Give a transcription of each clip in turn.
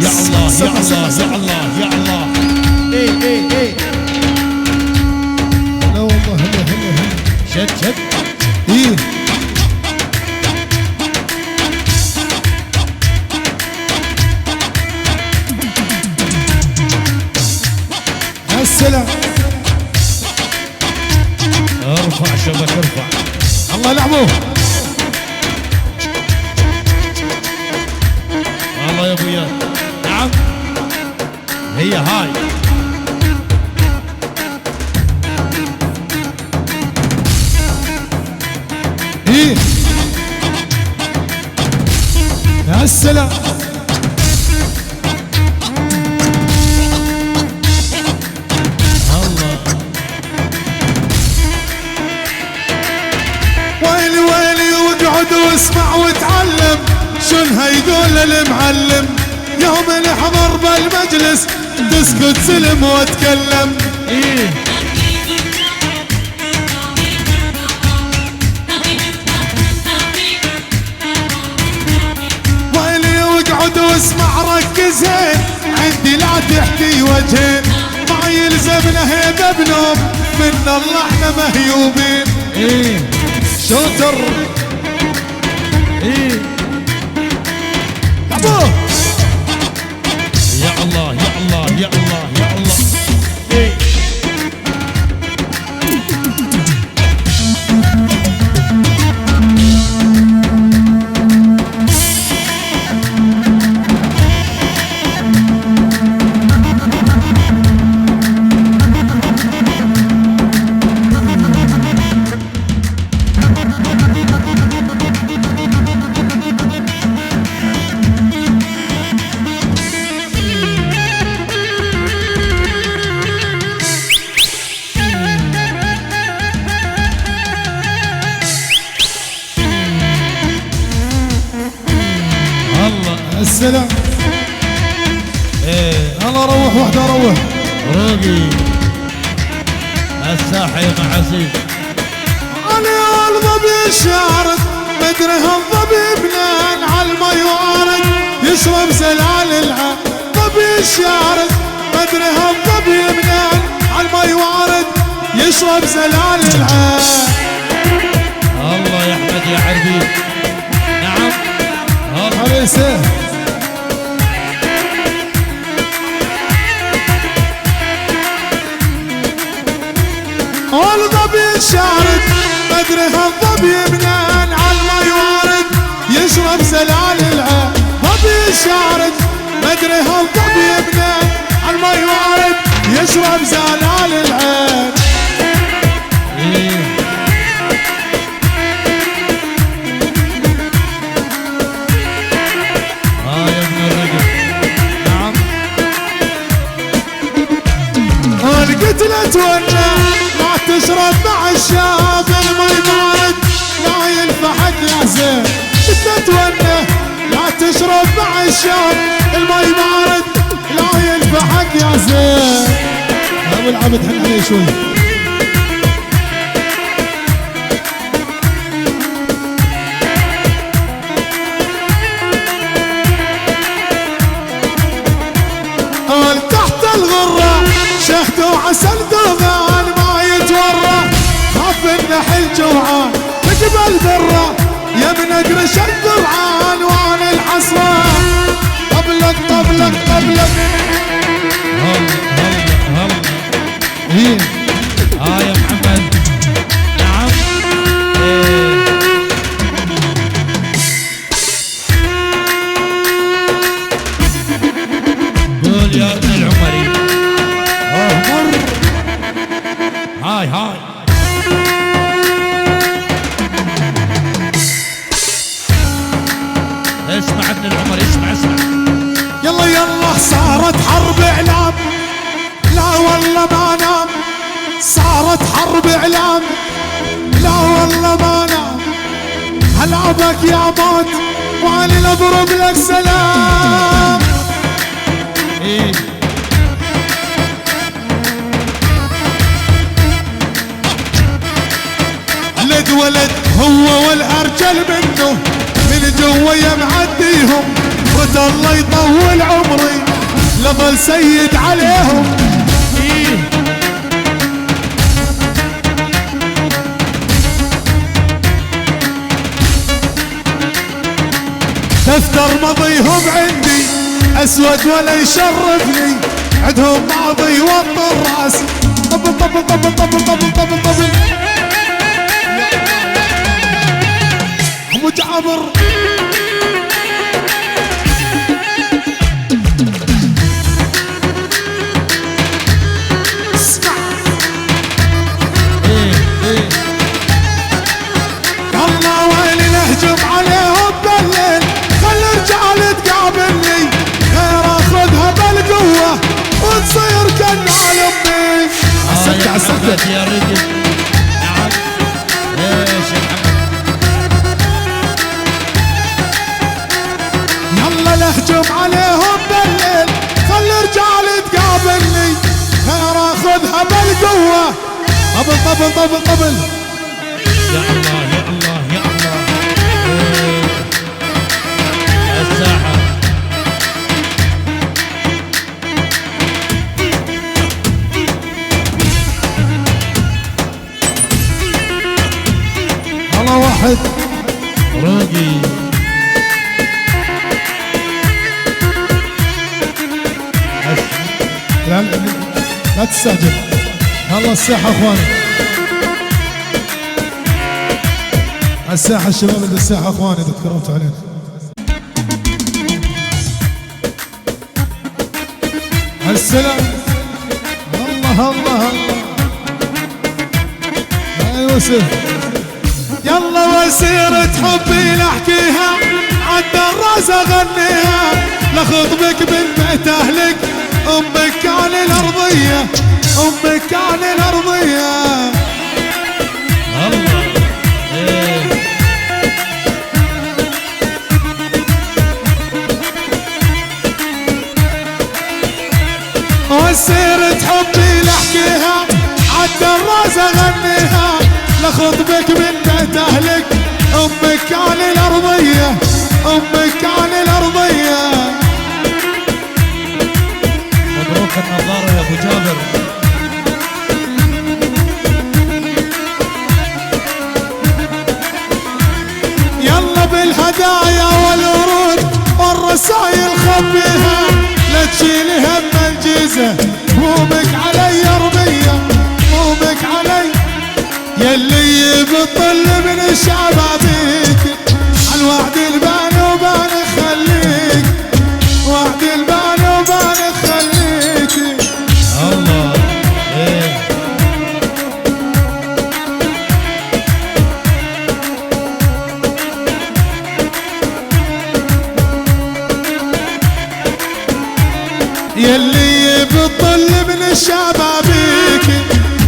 يا الله يا الله يا الله يا الله. ايه لا والله هلا شد ايه. يا السلام. ارفع شبك ارفع. الله لعبوه. الله يا ابويا. نعم هي هاي. ايه يا السلام. الله ويلي ويلي واقعد واسمع وتعلم شنها يقول المعلم يوم الحضر بالمجلس تسكت سلم واتكلم. ايه ويلي واقعد واسمع ركزين عندي لا تحكي وجهين ما يلزمنا هيبه بنوم من الله احنا مهيوبين. ايه شوتر ايه ابوه. يا الله يا الله يا الله يا الله. ايه السلام. ايه انا اروح وحده اروح. روقي الساحي مع عزيز. انا الظبي الشارد مدري هالظبي بنان عالمي وارد يشرب زلال العين. ظبي الشارد مدري هالظبي بنان عالمي وارد يشرب زلال العين. الله يا احمد يا عربي. نعم حريسه الظبي الشارد مدري هالظبي بنان عالمي وارد يشرب زلال العين. ظبي الشارد مدري هالظبي بنان عالمي وارد يشرب زلال العين. ايه يا ابن الرجل. نعم القتلة ولا ما تشرب مع الشاب المي بارد لا ينفعك يا زين. قتلة ولا لا تشرب مع الشاب المي بارد لا ينفعك يا زين. ابو العبد حن عليه شوي. تحت الغرة شهد وعسل ذوبان ما يتورى خاف النحل جوعان تقبل ذرة يا من اقرش الذرعان وانا الحسرة قبلك قبلك قبلك. هلا ايه يا محمد. نعم ايه قول يا ابن العمري. مر هاي اسمع ابن العمر اسمع. يلا يلا صارت حرب اعلام لا والله ما نام. صارت حرب اعلام لا والله ما نام. هلعبك يا موت وانا اضرب لك سلام. ايه ولد هو والارجل منه من جوا يا معديهم قلت الله يطول عمري لظل سيد عليهم. دفتر ماضيهم عندي اسود ولا يشرفني، عندهم ماضي يوطي الراس. طبل طبل طبل طبل طبل طبل طبل ابو جابر. اسمع الله ويلي نهجم عليهم بالليل، خلي الرجال تقابلني غير اخذها بالقوه وتصير كالنعل امي. عسلت عسلت يا رجل. نعم ايش يلا نهجم عليهم بالليل، خلي الرجال تقابلني غير اخذها بالقوه. طبل طبل طبل طبل يا الله يا الله يا الله. الساحة الله واحد روقي. لا لا تستعجل. يلا الساحه اخواني، الساحه الشباب اللي الساحه اخواني اذا تكرمتوا علينا. السلام الله الله الله. يا يوسف يلا وسيرة حبي نحكيها عالدراس اغنيها، لخطبك بنت اهلك امك كان الارضية، امك كان الارضية. الله وسيرة حبي نحكيها عالدراس اغنيها، لخطبك بنت اهلك امك كان الارضية، امك كان الارضية. مبروك النظارة يا ابو جابر. يلا بالهدايا والورود والرسايل خبيها، لا تشيل هم الجيزة همومك علي رمية، همومك علي. يلي بتطل من الشبابيك عالوعد البان وبان خليك، وعد البان وبان خليك. الله يلي بتطل من الشبابيك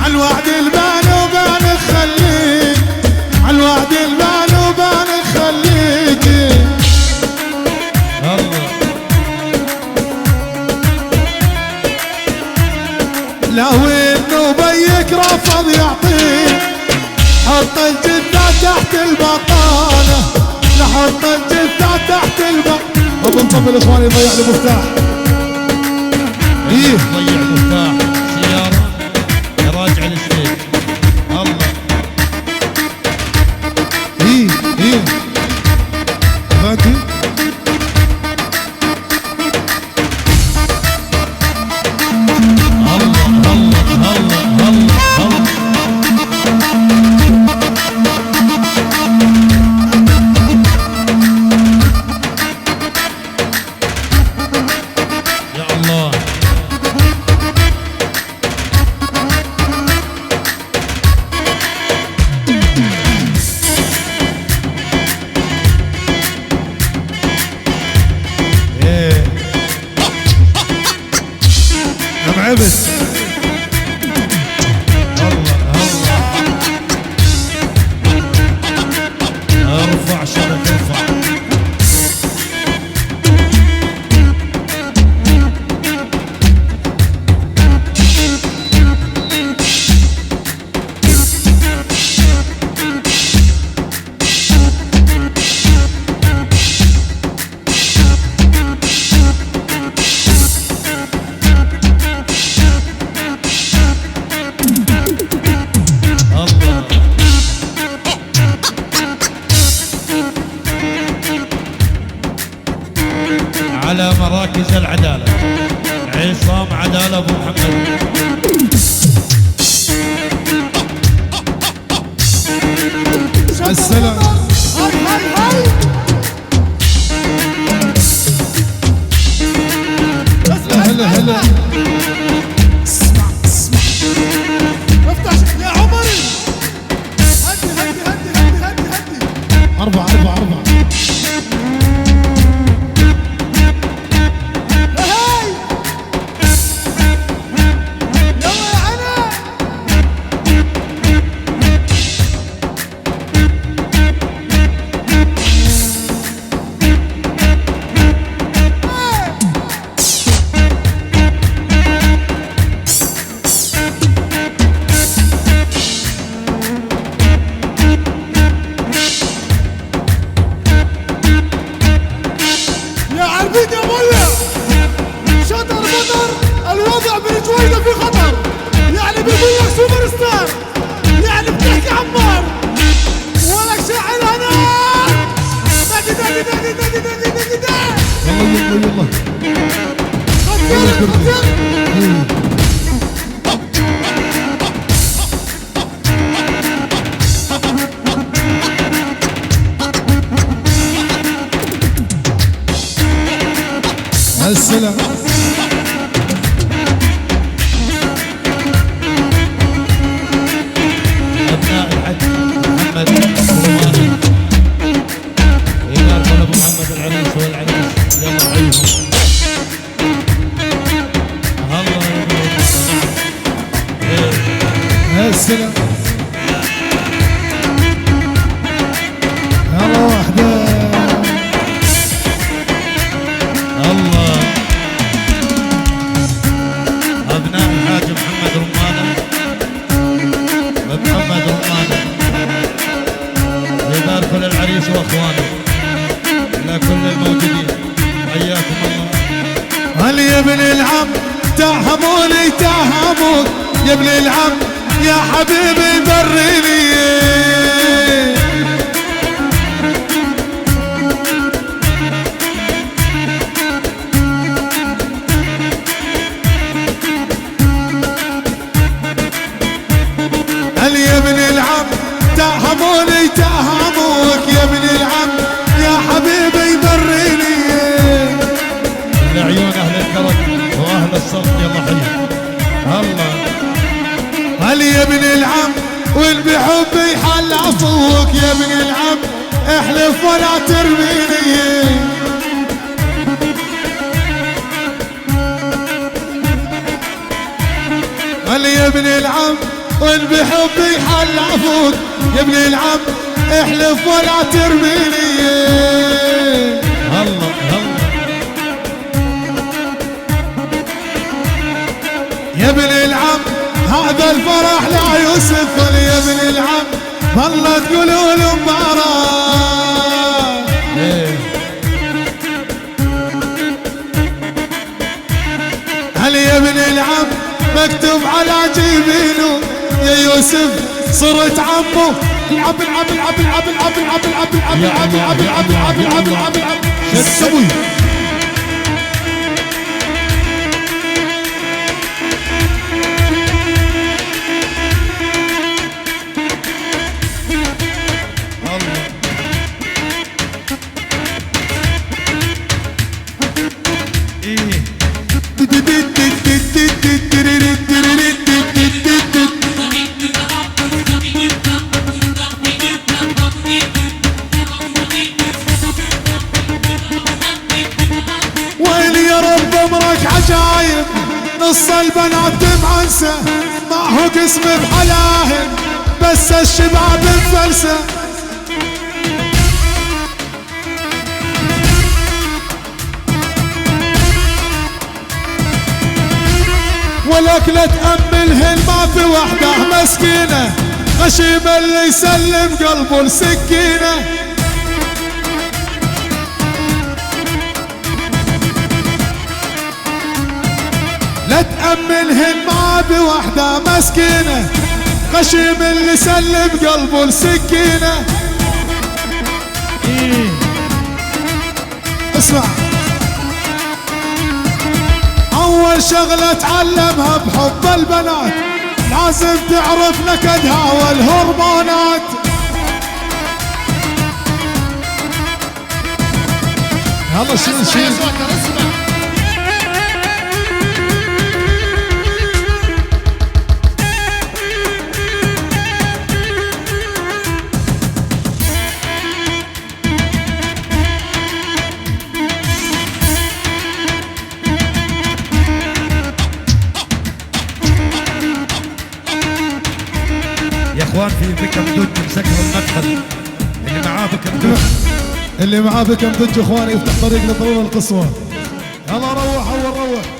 عالوعد البان وبان خليك، عالوعد البان وبان خليك. الله لو انه بيك رفض يعطيك، حط الجدة تحت البطانة، لحط الجدة تحت البطانة. وبنطبل اخواني ضيع لي مفتاح. ايه ضيع مفتاح سيارة يراجع الستيج. الله ايه ايه فاكر الله الله الله الله الله. يا الله ايه يا معبس. ارفع شرف ارفع. على مراكز العدالة عصام عدالة ابو محمد. السلام هلا هلا اسمع افتح يا عمري. هدي 4 هاي يلا يا عنا. يا عربيد يا مولع شطر بطر الوضع برجويده في خطر. يعني بيقول لك سوبر ستار، يعني بتحكي عمار ولك شاعر هنا. دقي دقي دقي دقي دقي دقي دقي. يلا خطير. السلام ابناء الحج محمد الروماني يبارك ابو محمد العريس والعريس يلا عيهم. الله السلام يلا وحده الله. ابناء الحاج محمد رمانه محمد رمانه يبارك للعريس واخوانه لكل الموجودين حياكم الله. هل يا ابن العم تهموني تهموك يا ابن العم يا حبيبي بريني. هل يا ابن العم تهموني تهموك يا ابن العم يا حبيبي بريني. لعيون اهل الكرم واهل الصف يلا حي الله. هل يا ابن العم واللي بحبي حل عفوك يا ابن العم احلف ولا ترميني. هل يا ابن العم واللي بحبي حل عفوك يا ابن العم احلف ولا ترميني. الله الله. يا ابن العم هذا الفرح لا يوسف. يا ابن العم والله تقولوا له مبارك. هل يا ابن العم مكتوب على جبينه يا يوسف صرت عمه. العب العب العب العب العب العب العب العب العب العب العب العب العب العب العب. شو تسوي؟ ويلي يا رب امرك عجايب نص البنات معنسه ما هو قسم بحلاهن بس الشباب مفلسه. ولك لا تأملهن ما في وحده مسكينه غشيم اللي يسلم قلبه لسكينه. لا تأملهن ما بوحدة مسكينة غشيم اللي سلم قلبه لسكينة. اسمع اول شغلة تعلمها بحب البنات، لازم تعرف نكدها والهرمونات. يلا شيل شيل. يا اخوان في بكم دج مسكر المدخل، اللي معاه بكم دج، اللي معاه بكم دج اخواني يفتح طريق لطول القصوى. يلا روح اول روح.